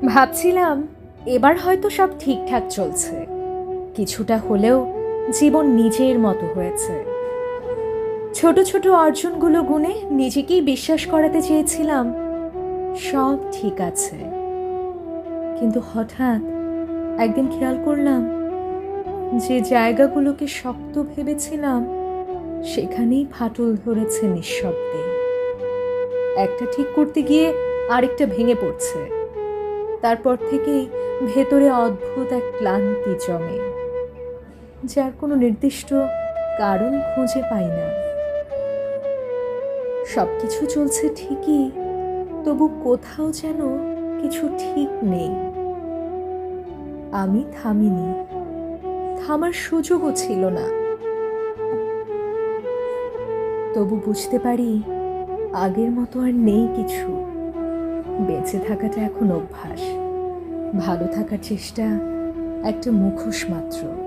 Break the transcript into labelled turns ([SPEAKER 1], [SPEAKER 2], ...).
[SPEAKER 1] ভাবছিলাম এবার হয়তো সব ঠিকঠাক চলছে, কিছুটা হলেও জীবন নিজের মতো হয়েছে। ছোট ছোট অর্জনগুলো গুণে নিজেকেই বিশ্বাস করাতে চেয়েছিলাম সব ঠিক আছে। কিন্তু হঠাৎ একদিন খেয়াল করলাম যে জায়গাগুলোকে শক্ত ভেবেছিলাম সেখানেই ফাটল ধরেছে নিঃশব্দে। একটা ঠিক করতে গিয়ে আরেকটা ভেঙে পড়ছে। তারপর থেকেই ভেতরে অদ্ভুত এক ক্লান্তি জমে, যার কোনো নির্দিষ্ট কারণ খুঁজে পাই না। সবকিছু চলছে ঠিকই, তবু কোথাও যেন কিছু ঠিক নেই। আমি থামিনি, থামার সুযোগও ছিল না। তবু বুঝতে পারি আগের মতো আর নেই কিছু। বেঁচে থাকাটা এখন অভ্যাস, ভালো থাকার চেষ্টা একটা মুখোশ মাত্র।